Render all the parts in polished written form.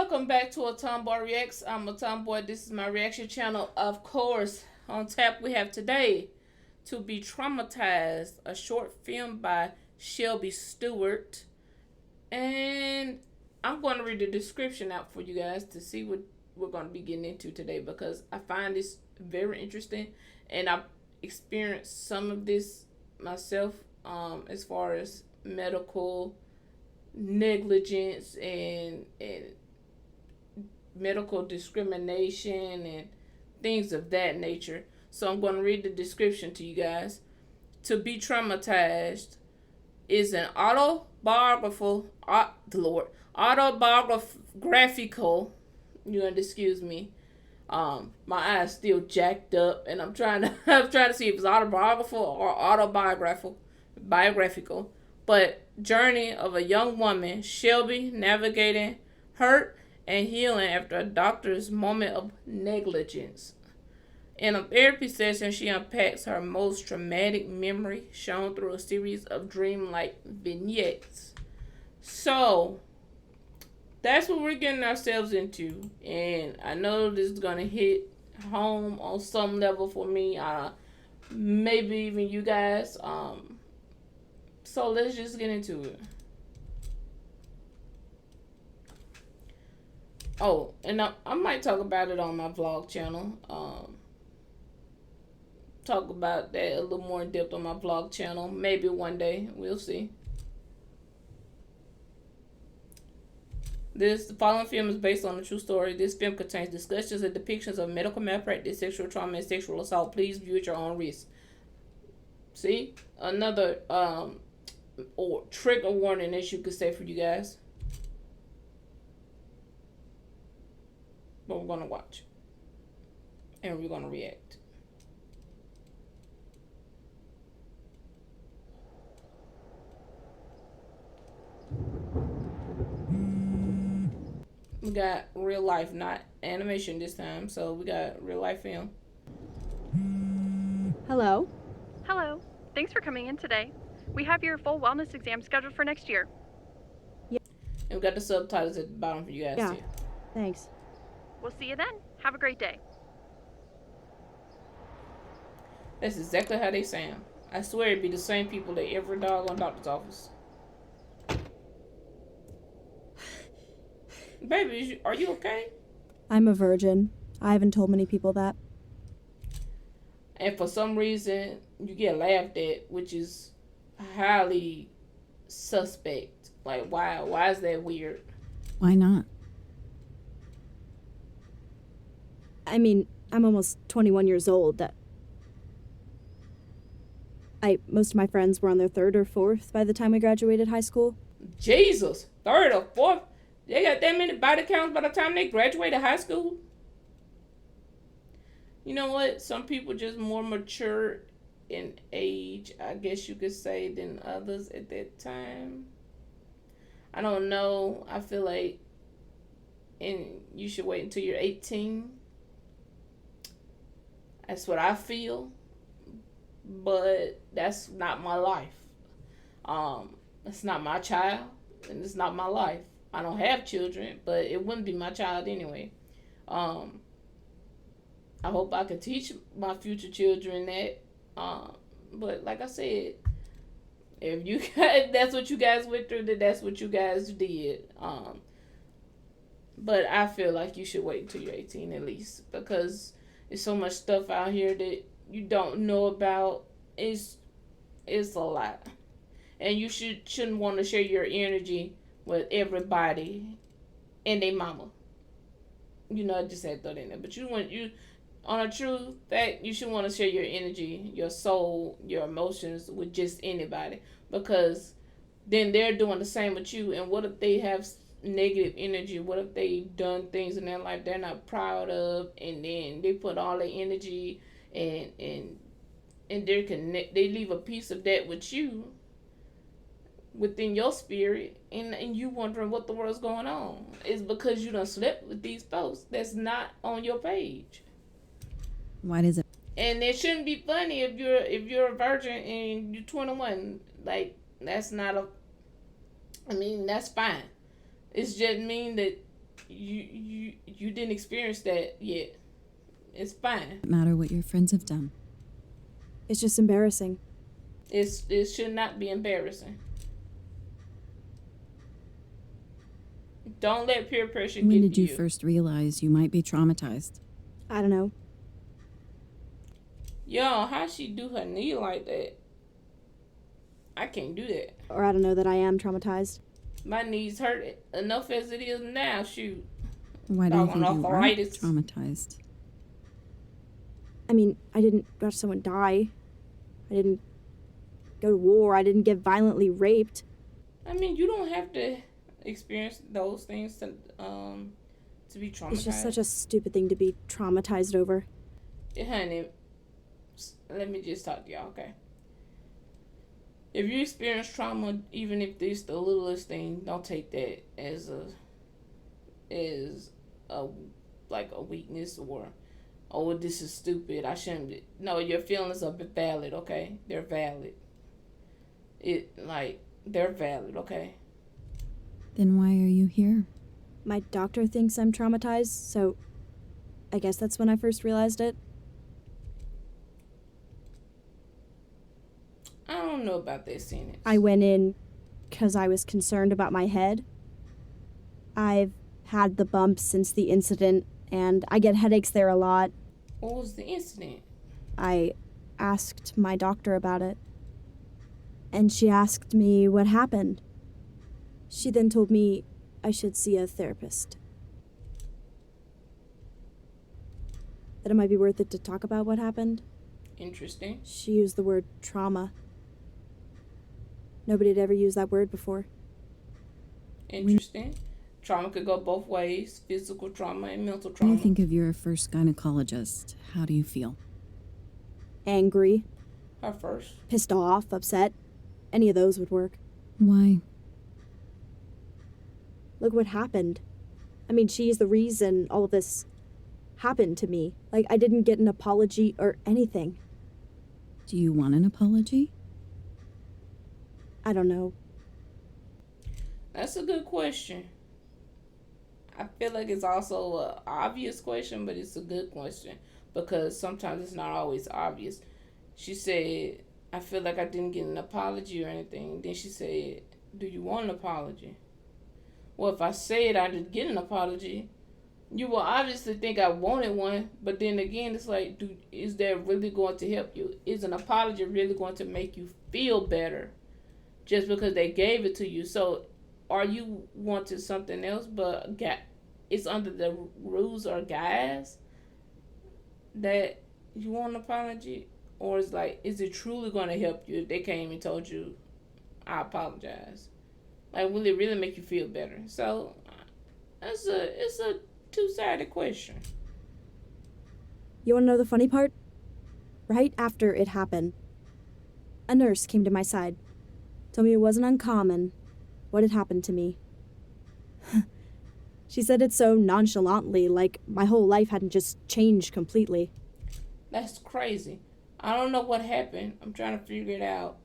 Welcome back to a Tomboy Reacts. I'm a Tomboy. This is my reaction channel. Of course, on tap we have today To Be Traumatized, a short film by Shelby Stewart. And I'm going to read the description out for you guys to see what we're going to be getting into today, because I find this very interesting and I've experienced some of this myself, as far as medical negligence and medical discrimination and things of that nature. So I'm going to read the description to you guys. To Be Traumatized is an autobiographical, you want to excuse me, my eyes still jacked up and I'm trying to see if it's autobiographical or biographical, but journey of a young woman, Shelby, navigating hurt and healing after a doctor's moment of negligence. In a therapy session, she unpacks her most traumatic memory, shown through a series of dreamlike vignettes. So, that's what we're getting ourselves into. And I know this is going to hit home on some level for me, maybe even you guys. So, let's just get into it. Oh, and I might talk about it on my vlog channel. Talk about that a little more in depth on my vlog channel. Maybe one day. We'll see. The following film is based on a true story. This film contains discussions and depictions of medical malpractice, sexual trauma, and sexual assault. Please view at your own risk. See? Another or trigger warning, as you could say, for you guys. But we're going to watch. And we're going to react. We got real life, not animation this time. So we got real life film. Hello. Hello. Thanks for coming in today. We have your full wellness exam scheduled for next year. Yeah. And we got the subtitles at the bottom for you guys. Yeah. Too. Thanks. We'll see you then. Have a great day. That's exactly how they sound. I swear it'd be the same people that every dog on doctor's office. Baby, are you okay? I'm a virgin. I haven't told many people that. And for some reason, you get laughed at, which is highly suspect. Like, why is that weird? Why not? I mean, I'm almost 21 years old. Most of my friends were on their third or fourth by the time we graduated high school. Jesus, third or fourth? They got that many body counts by the time they graduated high school? You know what? Some people just more mature in age, I guess you could say, than others at that time. I don't know. I feel like you should wait until you're 18. That's what I feel. But that's not my life. It's not my child, and it's not my life. I don't have children, but it wouldn't be my child anyway. I hope I could teach my future children that. But like I said, if that's what you guys went through, then that's what you guys did. But I feel like you should wait until you're 18 at least, because there's so much stuff out here that you don't know about. It's a lot, and you shouldn't want to share your energy with everybody and their mama. You know, I just had to throw that in there. But on a true fact, you should want to share your energy, your soul, your emotions with just anybody, because then they're doing the same with you. And what if they have negative energy? What if they've done things in their life they're not proud of, and then they put all their energy and they leave a piece of that with you within your spirit, and you wondering what the world's going on. It's because you done slept with these folks that's not on your page. Why does it? And it shouldn't be funny if you're a virgin and you're 21. Like, that's not I mean, that's fine. It's just mean that You didn't experience that yet. It's fine. No matter what your friends have done. It's just embarrassing. It should not be embarrassing. Don't let peer pressure When get did to you you. first realize you might be traumatized? I don't know. Yo, how she do her knee like that? I can't do that. Or I don't know that I am traumatized. My knees hurt enough as it is now. Shoot. Why do you Doggone think you aren't arthritis. traumatized? I mean, I didn't watch someone die. I didn't go to war. I didn't get violently raped. I mean, you don't have to experience those things to be traumatized. It's just such a stupid thing to be traumatized over. Honey, let me just talk to y'all, okay? If you experience trauma, even if it's the littlest thing, don't take that as a like a weakness or, oh, this is stupid, I shouldn't be. No, your feelings are valid, okay? They're valid. They're valid, okay? Then why are you here? My doctor thinks I'm traumatized, so I guess that's when I first realized it. I don't know about that sentence. I went in because I was concerned about my head. I've had the bump since the incident, and I get headaches there a lot. What was the incident? I asked my doctor about it, and she asked me what happened. She then told me I should see a therapist. That it might be worth it to talk about what happened. Interesting. She used the word trauma. Nobody had ever used that word before. Interesting. Trauma could go both ways, physical trauma and mental When trauma. you think of your first gynecologist, how do you feel? Angry, Her first. pissed off, upset. Any of those would work. Why? Look what happened. I mean, she's the reason all of this happened to me. Like, I didn't get an apology or anything. Do you want an apology? I don't know. That's a good question. I feel like it's also an obvious question, but it's a good question because sometimes it's not always obvious. She said, I feel like I didn't get an apology or anything. Then she said, do you want an apology? Well, if I said I didn't get an apology, you will obviously think I wanted one, but then again, it's like, is that really going to help you? Is an apology really going to make you feel better just because they gave it to you? So, are you wanting something else, but it's under the rules or guise that you want an apology? Or is like, is it truly going to help you if they came and told you, I apologize? Like, will it really make you feel better? So, it's a two-sided question. You want to know the funny part? Right after it happened, a nurse came to my side, told me it wasn't uncommon what had happened to me. She said it so nonchalantly, like my whole life hadn't just changed completely. That's crazy. I don't know what happened. I'm trying to figure it out.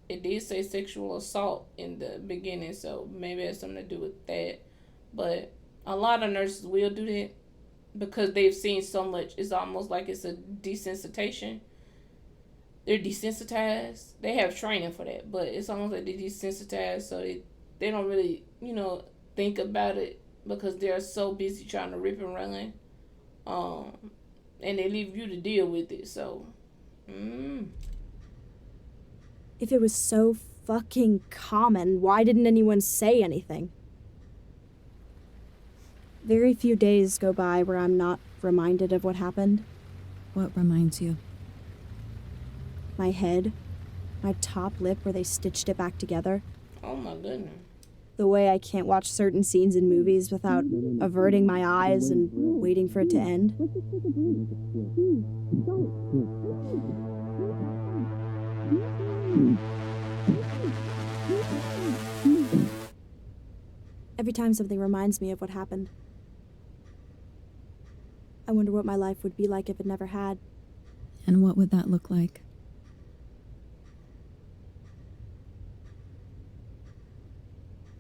It did say sexual assault in the beginning, so maybe it has something to do with that. But a lot of nurses will do that because they've seen so much. It's almost like it's a desensitization. They're desensitized. They have training for that, but it's almost like they're desensitized, so they don't really, think about it because they're so busy trying to rip and run. And they leave you to deal with it, so. If it was so fucking common, why didn't anyone say anything? Very few days go by where I'm not reminded of what happened. What reminds you? My head, my top lip where they stitched it back together. Oh my goodness. The way I can't watch certain scenes in movies without averting my eyes and waiting for it to end. Every time something reminds me of what happened, I wonder what my life would be like if it never had. And what would that look like?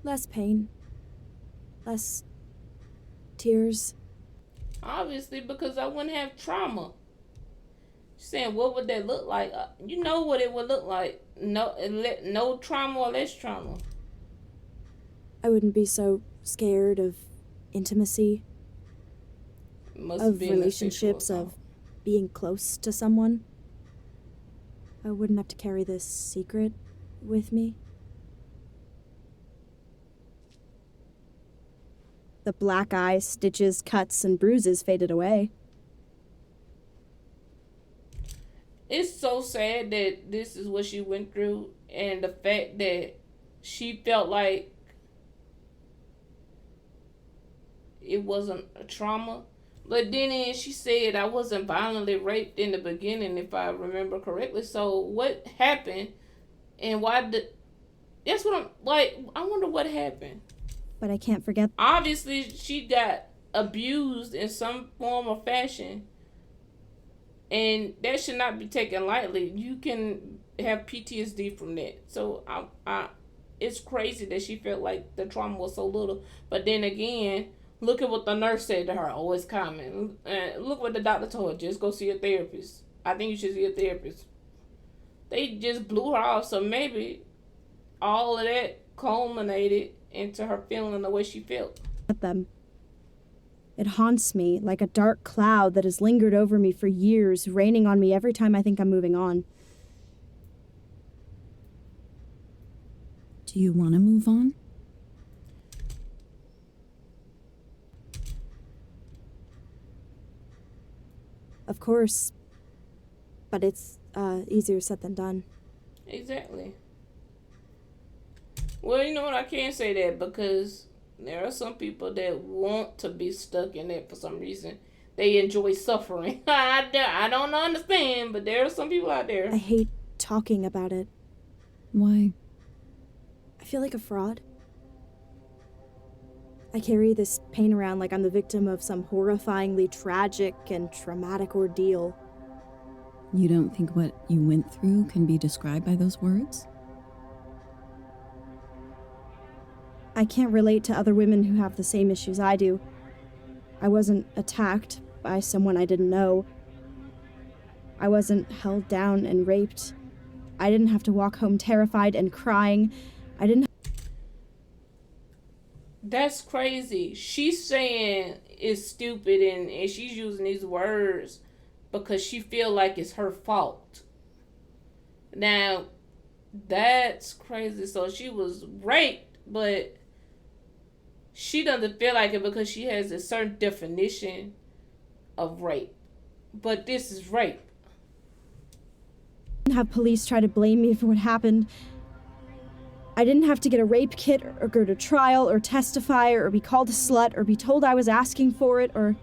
Less pain. Less Tears. Obviously, because I wouldn't have trauma. She's saying, what would that look like? You know what it would look like. No trauma or less trauma. I wouldn't be so scared of intimacy, of relationships, of being close to someone. I wouldn't have to carry this secret with me. The black eye, stitches, cuts, and bruises faded away. It's so sad that this is what she went through, and the fact that she felt like it wasn't a trauma. But then she said I wasn't violently raped in the beginning, if I remember correctly. So what happened, and why did? That's what I'm like. I wonder what happened. But I can't forget. Obviously, she got abused in some form or fashion, and that should not be taken lightly. You can have PTSD from that. So it's crazy that she felt like the trauma was so little. But then again, look at what the nurse said to her. Oh, it's common. Look what the doctor told her. Just go see a therapist. I think you should see a therapist. They just blew her off. So maybe all of that culminated into her feeling the way she felt. Them. It haunts me like a dark cloud that has lingered over me for years, raining on me every time I think I'm moving on. Do you want to move on? Of course, but it's easier said than done. Exactly. Well, you know what? I can't say that because there are some people that want to be stuck in that for some reason. They enjoy suffering. I don't understand, but there are some people out there. I hate talking about it. Why? I feel like a fraud. I carry this pain around like I'm the victim of some horrifyingly tragic and traumatic ordeal. You don't think what you went through can be described by those words? I can't relate to other women who have the same issues I do. I wasn't attacked by someone I didn't know. I wasn't held down and raped. I didn't have to walk home terrified and crying. That's crazy. She's saying it's stupid and she's using these words because she feel like it's her fault. Now, that's crazy. So she was raped, but she doesn't feel like it because she has a certain definition of rape. But this is rape. I didn't have police try to blame me for what happened. I didn't have to get a rape kit or go to trial or testify or be called a slut or be told I was asking for it or...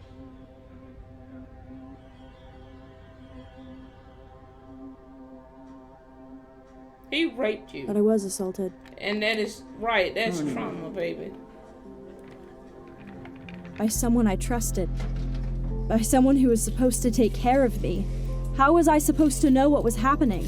He raped you. But I was assaulted. And that is right. That's trauma, baby. By someone I trusted. By someone who was supposed to take care of me. How was I supposed to know what was happening?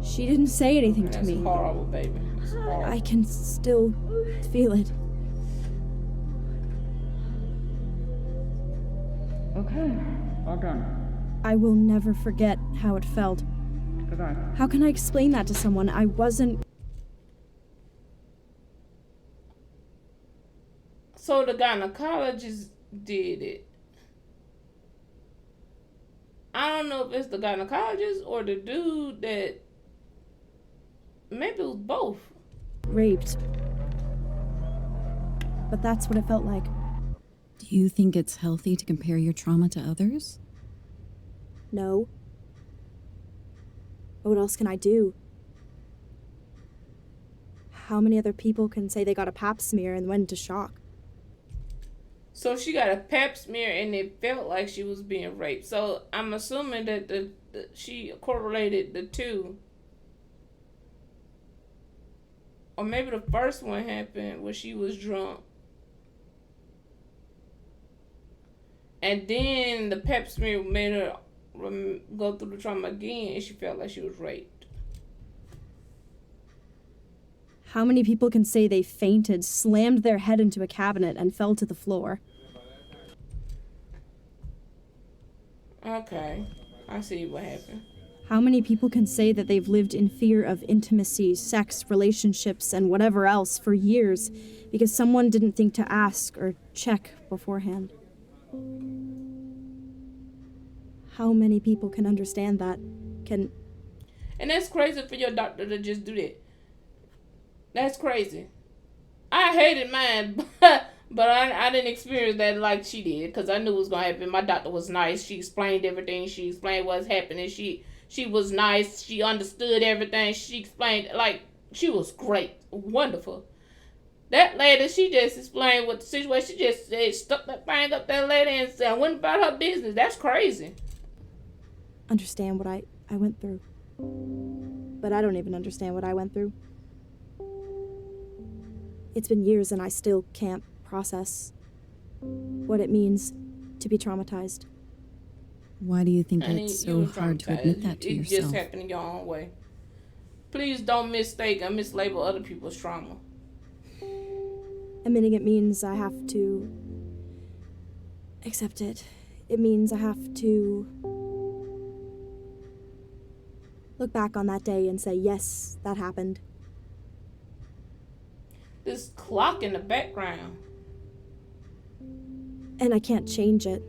She didn't say anything to me. That's horrible, baby. It's horrible. I can still feel it. Okay, all done. I will never forget how it felt. Goodbye. How can I explain that to someone? I wasn't... So the gynecologist did it. I don't know if it's the gynecologist or the dude that... Maybe it was both. raped. But that's what it felt like. Do you think it's healthy to compare your trauma to others? No. But what else can I do? How many other people can say they got a pap smear and went into shock? So she got a pap smear and it felt like she was being raped. So I'm assuming that she correlated the two. Or maybe the first one happened when she was drunk. And then the pap smear made her go through the trauma again and she felt like she was raped. How many people can say they fainted, slammed their head into a cabinet, and fell to the floor? Okay, I see what happened. How many people can say that they've lived in fear of intimacy, sex, relationships, and whatever else for years because someone didn't think to ask or check beforehand? How many people can understand that? And that's crazy for your doctor to just do that. That's crazy. I hated mine, but I didn't experience that like she did because I knew it was going to happen. My doctor was nice. She explained everything. She explained what's happening. She was nice. She understood everything. She explained, like, she was great. Wonderful. That lady, she just explained what the situation. She just stuck that thing up that lady and went about her business. That's crazy. Understand what I went through. But I don't even understand what I went through. It's been years and I still can't process what it means to be traumatized. Why do you think Honey, it's you so were hard to traumatized. admit that to It yourself? just happened in your own way. Please don't mistake or mislabel other people's trauma. Admitting it means I have to accept it. It means I have to look back on that day and say, yes, that happened. This clock in the background. And I can't change it.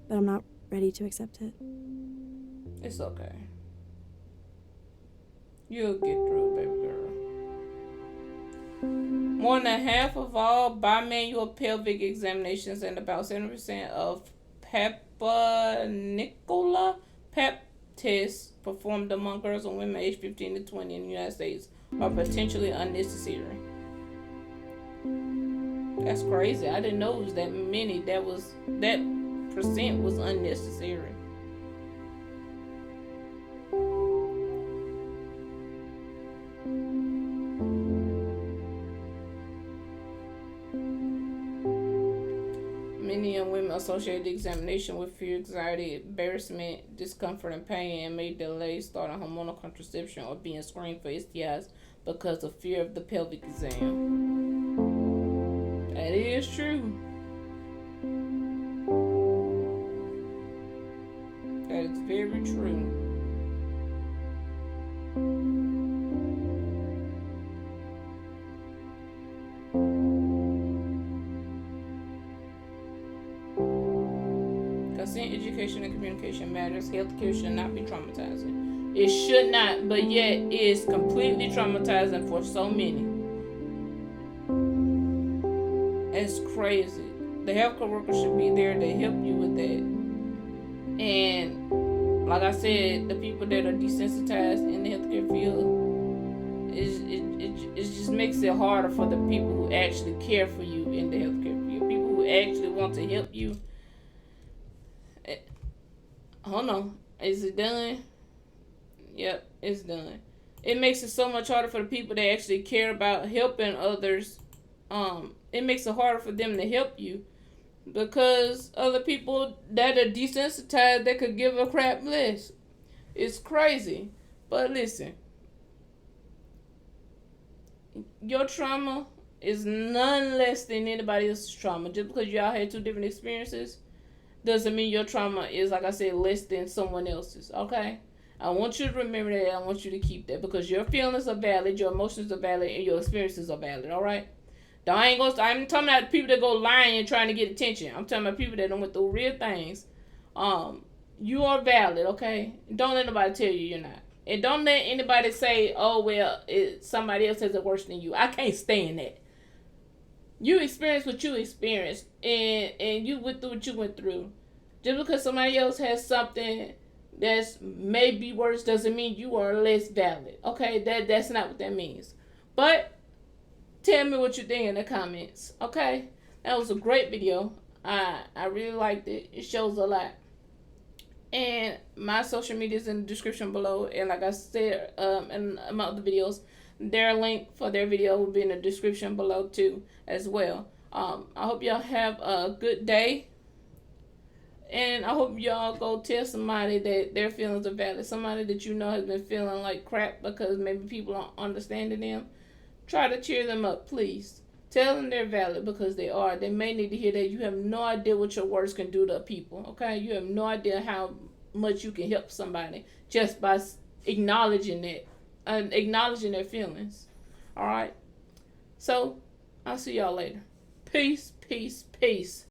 But I'm not ready to accept it. It's okay. You'll get through it, baby girl. More than half of all bimanual pelvic examinations and about 70% of Nicola PEP tests performed among girls and women aged 15 to 20 in the United States are potentially unnecessary. That's crazy. I didn't know it was that many. That percent was unnecessary. Many young women associate the examination with fear, anxiety, embarrassment, discomfort, and pain, and may delay starting hormonal contraception or being screened for STIs because of fear of the pelvic exam. That is true. That is very true. Consent, education, and communication matters. Healthcare should not be traumatizing. It should not, but yet it is completely traumatizing for so many. It's crazy. The healthcare worker should be there to help you with that. And like I said, the people that are desensitized in the healthcare field, it just makes it harder for the people who actually care for you in the healthcare field. People who actually want to help you. Hold on. Is it done? Yep, it's done. It makes it so much harder for the people that actually care about helping others. It makes it harder for them to help you because other people that are desensitized that could give a crap less. It's crazy. But listen, your trauma is none less than anybody else's trauma. Just because y'all had two different experiences doesn't mean your trauma is, like I said, less than someone else's, okay? I want you to remember that. I want you to keep that because your feelings are valid, your emotions are valid, and your experiences are valid, all right? I'm talking about people that go lying and trying to get attention. I'm talking about people that don't went through real things. You are valid, okay? Don't let nobody tell you you're not. And don't let anybody say, oh, well, somebody else has it worse than you. I can't stand that. You experienced what you experienced, and you went through what you went through. Just because somebody else has something that's maybe worse doesn't mean you are less valid. Okay, that's not what that means. But tell me what you think in the comments. Okay, that was a great video. I really liked it. It shows a lot. And my social media is in the description below. And like I said, in my other videos, their link for their video will be in the description below too, as well. I hope y'all have a good day. And I hope y'all go tell somebody that their feelings are valid. Somebody that you know has been feeling like crap because maybe people aren't understanding them. Try to cheer them up, please. Tell them they're valid because they are. They may need to hear that. You have no idea what your words can do to people, okay? You have no idea how much you can help somebody just by acknowledging that and acknowledging their feelings. All right? So, I'll see y'all later. Peace, peace, peace.